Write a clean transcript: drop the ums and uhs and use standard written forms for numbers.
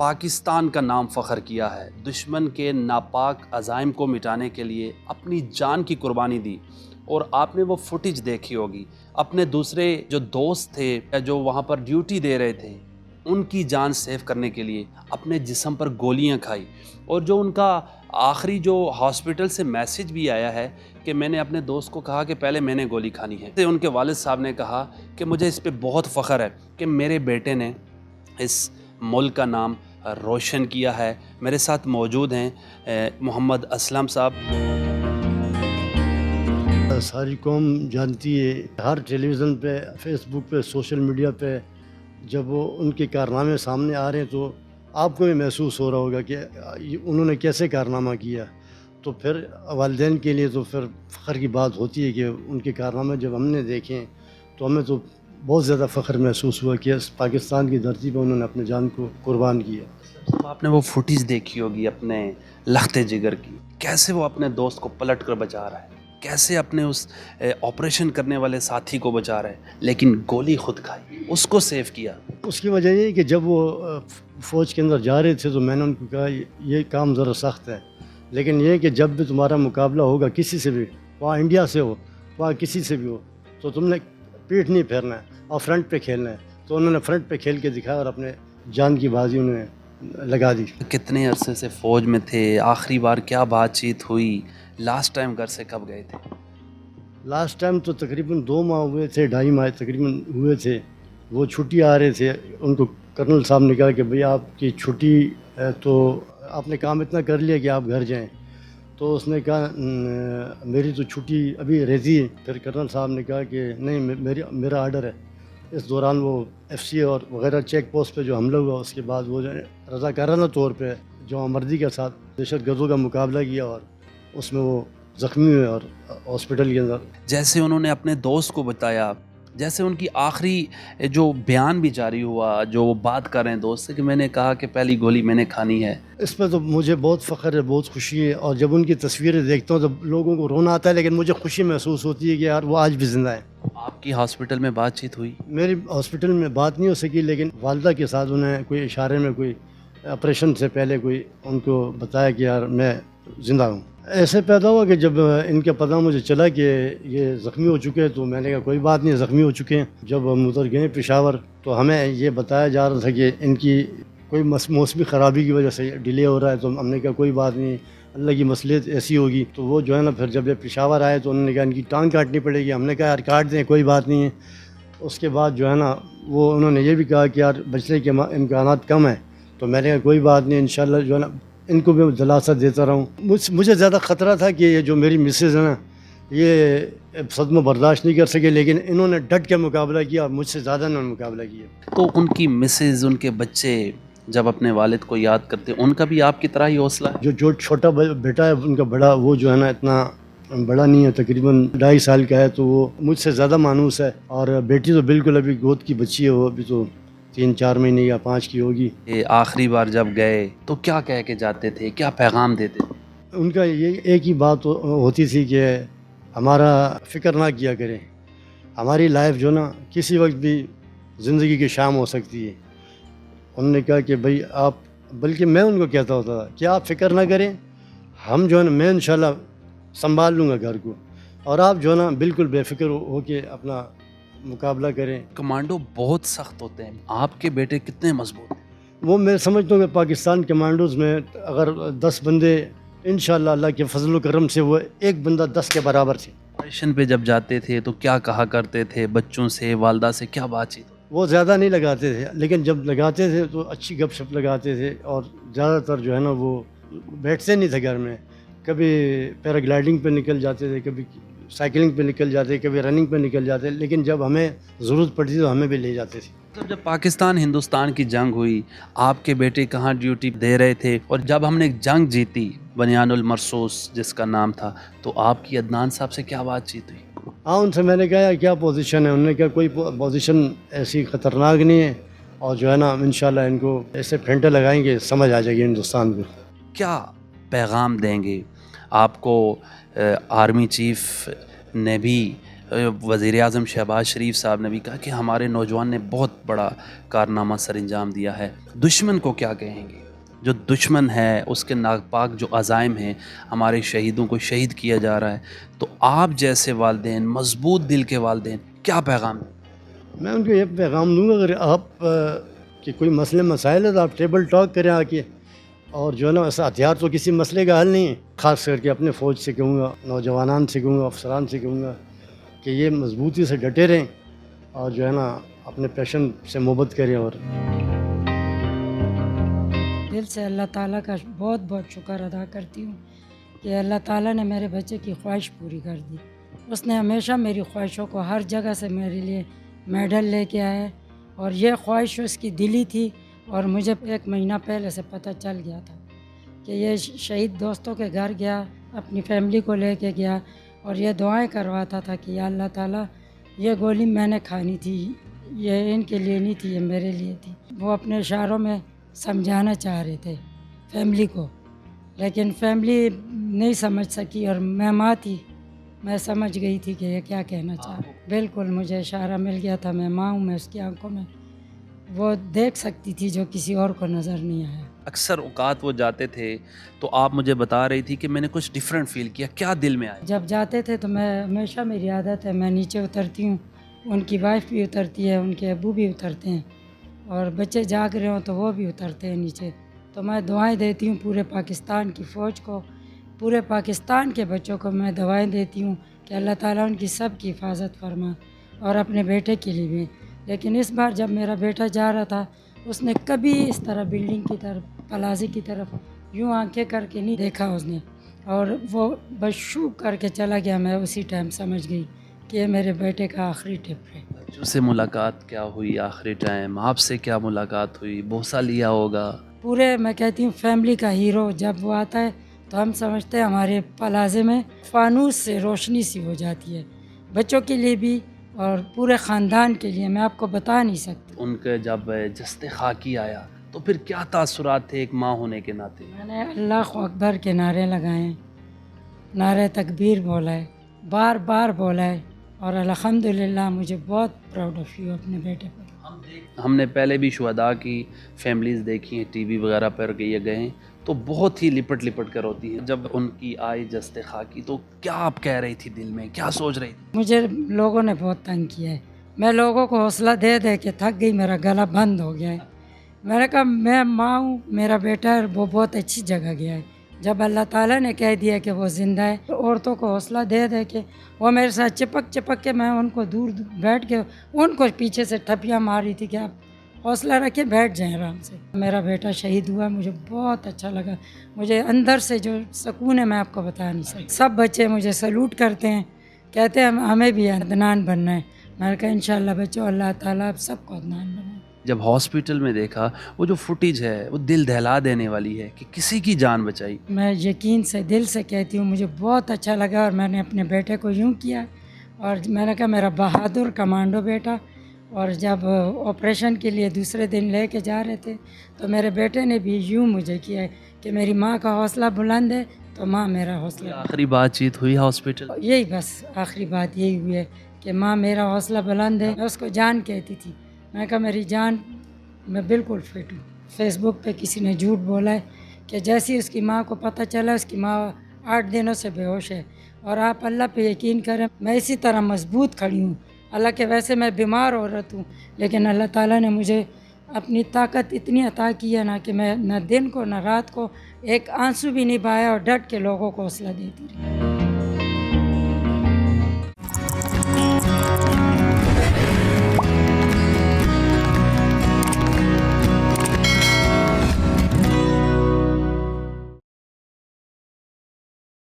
پاکستان کا نام فخر کیا ہے، دشمن کے ناپاک عزائم کو مٹانے کے لیے اپنی جان کی قربانی دی، اور آپ نے وہ فوٹیج دیکھی ہوگی، اپنے دوسرے جو دوست تھے جو وہاں پر ڈیوٹی دے رہے تھے ان کی جان سیو کرنے کے لیے اپنے جسم پر گولیاں کھائی، اور جو ان کا آخری جو ہاسپٹل سے میسیج بھی آیا ہے کہ میں نے اپنے دوست کو کہا کہ پہلے میں نے گولی کھانی ہے۔ ان کے والد صاحب نے کہا کہ مجھے اس پہ بہت فخر ہے کہ میرے بیٹے نے اس ملک کا نام روشن کیا ہے۔ میرے ساتھ موجود ہیں محمد اسلم صاحب۔ ساری قوم جانتی ہے، ہر ٹیلی ویژن پہ، فیس بک پہ، سوشل میڈیا پہ جب وہ ان کے کارنامے سامنے آ رہے ہیں تو آپ کو بھی محسوس ہو رہا ہوگا کہ انہوں نے کیسے کارنامہ کیا، تو پھر والدین کے لیے تو پھر فخر کی بات ہوتی ہے کہ ان کے کارنامے جب ہم نے دیکھیں تو ہمیں تو بہت زیادہ فخر محسوس ہوا کہ پاکستان کی دھرتی پہ انہوں نے اپنے جان کو قربان کیا۔ آپ نے وہ فوٹیج دیکھی ہوگی اپنے لخت جگر کی، کیسے وہ اپنے دوست کو پلٹ کر بچا رہا ہے، کیسے اپنے اس آپریشن کرنے والے ساتھی کو بچا رہا ہے، لیکن گولی خود کھائی، اس کو سیو کیا۔ اس کی وجہ یہ ہے کہ جب وہ فوج کے اندر جا رہے تھے تو میں نے ان کو کہا یہ کام ذرا سخت ہے، لیکن یہ کہ جب بھی تمہارا مقابلہ ہوگا کسی سے بھی، وہاں انڈیا سے ہو، وہاں کسی سے بھی ہو، تو تم نے پیٹ نہیں پھیرنا ہے اور فرنٹ پہ کھیلنا ہے۔ تو انہوں نے فرنٹ پہ کھیل کے دکھایا اور اپنے جان کی بازی انہوں نے لگا دی۔ کتنے عرصے سے فوج میں تھے؟ آخری بار کیا بات چیت ہوئی؟ لاسٹ ٹائم گھر سے کب گئے تھے؟ لاسٹ ٹائم تو تقریباً 2 ماہ ہوئے تھے، 2.5 ماہ تقریباً ہوئے تھے۔ وہ چھٹی آ رہے تھے، ان کو کرنل صاحب نے کہا کہ بھئی آپ کی چھٹی ہے تو آپ نے کام اتنا کر لیا کہ آپ گھر جائیں۔ تو اس نے کہا میری تو چھٹی ابھی رہتی ہے۔ پھر کرنل صاحب نے کہا کہ نہیں، میرا آرڈر ہے۔ اس دوران وہ ایف سی اور وغیرہ چیک پوسٹ پہ جو حملہ ہوا، اس کے بعد وہ جو ہے رضاکارانہ طور پہ جو مردی کے ساتھ دہشت گردوں کا مقابلہ کیا اور اس میں وہ زخمی ہوئے اور ہاسپٹل کے اندر۔ جیسے انہوں نے اپنے دوست کو بتایا، جیسے ان کی آخری جو بیان بھی جاری ہوا، جو وہ بات کر رہے ہیں دوست سے کہ میں نے کہا کہ پہلی گولی میں نے کھانی ہے، اس پہ تو مجھے بہت فخر ہے، بہت خوشی ہے، اور جب ان کی تصویریں دیکھتا ہوں تو لوگوں کو رونا آتا ہے، لیکن مجھے خوشی محسوس ہوتی ہے کہ یار وہ آج بھی زندہ ہے۔ آپ کی ہاسپٹل میں بات چیت ہوئی؟ میری ہاسپٹل میں بات نہیں ہو سکی، لیکن والدہ کے ساتھ انہیں کوئی اشارے میں کوئی آپریشن سے پہلے کوئی ان کو بتایا کہ یار میں زندہ ہوں۔ ایسے پیدا ہوا کہ جب ان کا پتہ مجھے چلا کہ یہ زخمی ہو چکے تو میں نے کہا کوئی بات نہیں، زخمی ہو چکے ہیں۔ جب ہم ادھر گئے پشاور تو ہمیں یہ بتایا جا رہا تھا کہ ان کی کوئی موسمی خرابی کی وجہ سے ڈیلے ہو رہا ہے، تو ہم نے کہا کوئی بات نہیں، اللہ کی مصلحت ایسی ہوگی۔ تو وہ جو ہے نا پھر جب یہ پشاور آئے تو انہوں نے کہا ان کی ٹانگ کاٹنی پڑے گی۔ ہم نے کہا یار کاٹ دیں، کوئی بات نہیں ہے۔ اس کے بعد جو ہے نا وہ انہوں نے یہ بھی کہا کہ یار بچنے کے امکانات کم ہیں، تو میں نے کہا کوئی بات نہیں، انشاءاللہ جو ہے نا ان کو بھی دلاسا دیتا رہا ہوں۔ مجھے زیادہ خطرہ تھا کہ یہ جو میری مسز ہے نا یہ صدمہ برداشت نہیں کر سکے، لیکن انہوں نے ڈٹ کے مقابلہ کیا اور مجھ سے زیادہ انہوں نے مقابلہ کیا۔ تو ان کی مسز، ان کے بچے جب اپنے والد کو یاد کرتے ان کا بھی آپ کی طرح ہی حوصلہ ہے؟ جو چھوٹا بیٹا ہے ان کا بڑا، وہ جو ہے نا اتنا بڑا نہیں ہے، تقریباً 2.5 سال کا ہے، تو وہ مجھ سے زیادہ مانوس ہے، اور بیٹی تو بالکل ابھی گود کی بچی ہے، وہ ابھی تو 3-4 مہینے یا 5 کی ہوگی۔ آخری بار جب گئے تو کیا کہہ کے جاتے تھے، کیا پیغام دیتے تھے؟ ان کا یہ ایک ہی بات ہوتی تھی کہ ہمارا فکر نہ کیا کریں، ہماری لائف جو نا کسی وقت بھی زندگی کی شام ہو سکتی ہے۔ انہوں نے کہا کہ بھئی آپ، بلکہ میں ان کو کہتا ہوتا تھا کہ آپ فکر نہ کریں، ہم جو ہے نا میں انشاءاللہ سنبھال لوں گا گھر کو، اور آپ جو ہے نا بالکل بے فکر ہو کے اپنا مقابلہ کریں۔ کمانڈو بہت سخت ہوتے ہیں، آپ کے بیٹے کتنے مضبوط ہیں؟ وہ میں سمجھتا ہوں کہ پاکستان کمانڈوز میں اگر 10 بندے انشاءاللہ اللہ کے فضل و کرم سے وہ ایک بندہ 10 کے برابر تھے۔ آپریشن پہ جب جاتے تھے تو کیا کہا کرتے تھے؟ بچوں سے، والدہ سے کیا بات چیت؟ وہ زیادہ نہیں لگاتے تھے، لیکن جب لگاتے تھے تو اچھی گپ شپ لگاتے تھے، اور زیادہ تر جو ہے نا وہ بیٹھتے نہیں تھے گھر میں، کبھی پیراگلائڈنگ پہ نکل جاتے تھے، کبھی سائیکلنگ پہ نکل جاتے، کبھی رننگ پہ نکل جاتے، لیکن جب ہمیں ضرورت پڑتی تو ہمیں بھی لے جاتے تھے۔ جب پاکستان ہندوستان کی جنگ ہوئی، آپ کے بیٹے کہاں ڈیوٹی دے رہے تھے، اور جب ہم نے جنگ جیتی بنیان المرصوص جس کا نام تھا، تو آپ کی عدنان صاحب سے کیا بات چیت ہوئی؟ ہاں، ان سے میں نے کہا کیا پوزیشن ہے، انہوں نے کہا کوئی پوزیشن ایسی خطرناک نہیں ہے، اور جو ہے نا انشاءاللہ ان کو ایسے پھینٹے لگائیں گے سمجھ آ جائے گی ہندوستان کو۔ کیا پیغام دیں گے؟ آپ کو آرمی چیف نے بھی وزیر اعظم شہباز شریف صاحب نے بھی کہا کہ ہمارے نوجوان نے بہت بڑا کارنامہ سر انجام دیا ہے، دشمن کو کیا کہیں گے؟ جو دشمن ہے اس کے ناپاک جو عزائم ہیں، ہمارے شہیدوں کو شہید کیا جا رہا ہے، تو آپ جیسے والدین، مضبوط دل کے والدین، کیا پیغام دیں؟ میں ان کو یہ پیغام دوں گا، اگر آپ کہ کوئی مسئلے مسائل ہے تو آپ ٹیبل ٹاک کریں آ کے، اور جو ہے نا ایسا ہتھیار تو کسی مسئلے کا حل نہیں ہے. خاص کر کے اپنے فوج سے کہوں گا، نوجوانان سے کہوں گا، افسران سے کہوں گا کہ یہ مضبوطی سے ڈٹے رہیں اور جو ہے نا اپنے پیشن سے محبت کریں. اور دل سے اللہ تعالیٰ کا بہت بہت شکر ادا کرتی ہوں کہ اللہ تعالیٰ نے میرے بچے کی خواہش پوری کر دی. اس نے ہمیشہ میری خواہشوں کو ہر جگہ سے میرے لیے میڈل لے کے آیا ہے، اور یہ خواہش اس کی دلی تھی، اور مجھے 1 مہینہ پہلے سے پتہ چل گیا تھا کہ یہ شہید دوستوں کے گھر گیا، اپنی فیملی کو لے کے گیا، اور یہ دعائیں کرواتا تھا کہ یا اللہ تعالیٰ یہ گولی میں نے کھانی تھی، یہ ان کے لیے نہیں تھی، یہ میرے لیے تھی. وہ اپنے اشاروں میں سمجھانا چاہ رہے تھے فیملی کو، لیکن فیملی نہیں سمجھ سکی، اور میں ماں تھی، میں سمجھ گئی تھی کہ یہ کیا کہنا چاہ رہا. بالکل مجھے اشارہ مل گیا تھا، میں ماں ہوں، میں اس کی آنکھوں میں وہ دیکھ سکتی تھی جو کسی اور کو نظر نہیں آیا. اکثر اوقات وہ جاتے تھے تو آپ مجھے بتا رہی تھی کہ میں نے کچھ ڈیفرنٹ فیل کیا، کیا دل میں آیا؟ جب جاتے تھے تو میں ہمیشہ، میری عادت ہے، میں نیچے اترتی ہوں، ان کی وائف بھی اترتی ہے، ان کے ابو بھی اترتے ہیں، اور بچے جاگ رہے ہوں تو وہ بھی اترتے ہیں نیچے. تو میں دعائیں دیتی ہوں پورے پاکستان کی فوج کو، پورے پاکستان کے بچوں کو میں دعائیں دیتی ہوں کہ اللہ تعالیٰ ان کی سب کی حفاظت فرما، اور اپنے بیٹے کے لیے بھی. لیکن اس بار جب میرا بیٹا جا رہا تھا، اس نے کبھی اس طرح بلڈنگ کی طرف، پلازے کی طرف یوں آنکھیں کر کے نہیں دیکھا اس نے، اور وہ بس شو کر کے چلا گیا. میں اسی ٹائم سمجھ گئی کہ یہ میرے بیٹے کا آخری ٹرپ ہے. بچوں سے ملاقات کیا ہوئی آخری ٹائم؟ آپ سے کیا ملاقات ہوئی؟ بوسہ لیا ہوگا؟ پورے میں کہتی ہوں فیملی کا ہیرو جب وہ آتا ہے تو ہم سمجھتے ہیں ہمارے پلازے میں فانوس سے روشنی سی ہو جاتی ہے، بچوں کے لیے بھی اور پورے خاندان کے لیے. میں آپ کو بتا نہیں سکتی. ان کے جب جست خاکی آیا تو پھر کیا تاثرات تھے ایک ماں ہونے کے ناطے؟ میں نے اللہ اکبر کے نعرے لگائے ہیں، نعرہ تکبیر بولا ہے، بار بار بولا ہے، اور الحمدللہ مجھے بہت پراؤڈ آف یو اپنے بیٹے پر. ہم نے پہلے بھی شہداء کی فیملیز دیکھی ہیں ٹی وی وغیرہ پر کہ یہ گئے ہیں تو بہت ہی لپٹ لپٹ کر ہوتی ہیں. جب ان کی آئی جست خاکی تو کیا آپ کہہ رہی تھی دل میں، کیا سوچ رہی تھی؟ مجھے لوگوں نے بہت تنگ کیا ہے، میں لوگوں کو حوصلہ دے دے کے تھک گئی، میرا گلا بند ہو گیا ہے. میں نے کہا میں ماں ہوں، میرا بیٹا ہے، وہ بہت اچھی جگہ گیا ہے. جب اللہ تعالیٰ نے کہہ دیا کہ وہ زندہ ہے، تو عورتوں کو حوصلہ دے دے کے وہ میرے ساتھ چپک چپک کے، میں ان کو دور بیٹھ کے ان کو پیچھے سے ٹھپیاں مار رہی تھی کہ آپ حوصلہ رکھے، بیٹھ جائیں آرام سے. میرا بیٹا شہید ہوا، مجھے بہت اچھا لگا، مجھے اندر سے جو سکون ہے میں آپ کو بتا نہیں سکتی. سب بچے مجھے سلوٹ کرتے ہیں، کہتے ہیں ہمیں بھی عدنان بننا ہے. میں نے کہا انشاءاللہ بچوں، اللہ تعالیٰ آپ سب کو عدنان بنائے. جب ہاسپٹل میں دیکھا وہ جو فوٹیج ہے وہ دل دہلا دینے والی ہے کہ کسی کی جان بچائی. میں یقین سے دل سے کہتی ہوں مجھے بہت اچھا لگا، اور میں نے اپنے بیٹے کو یوں کیا، اور میں نے کہا میرا بہادر کمانڈو بیٹا. اور جب آپریشن کے لیے دوسرے دن لے کے جا رہے تھے تو میرے بیٹے نے بھی یوں مجھے کیا ہے کہ میری ماں کا حوصلہ بلند ہے تو ماں میرا حوصلہ. آخری بات چیت ہوئی ہاسپٹل؟ یہی بس آخری بات یہی ہوئی ہے کہ ماں میرا حوصلہ بلند ہے. میں اس کو جان کہتی تھی، میں کہا میری جان، میں بالکل فٹ ہوں. فیس بک پہ کسی نے جھوٹ بولا ہے کہ جیسی اس کی ماں کو پتہ چلا اس کی ماں 8 دنوں سے بے ہوش ہے، اور آپ اللہ پہ یقین کریں میں اسی طرح مضبوط کھڑی ہوں. اللہ کے ویسے میں بیمار عورت ہوں، لیکن اللہ تعالیٰ نے مجھے اپنی طاقت اتنی عطا کی ہے نا کہ میں نہ دن کو نہ رات کو ایک آنسو بھی نہیں بہایا، اور ڈٹ کے لوگوں کو حوصلہ دیتی رہی.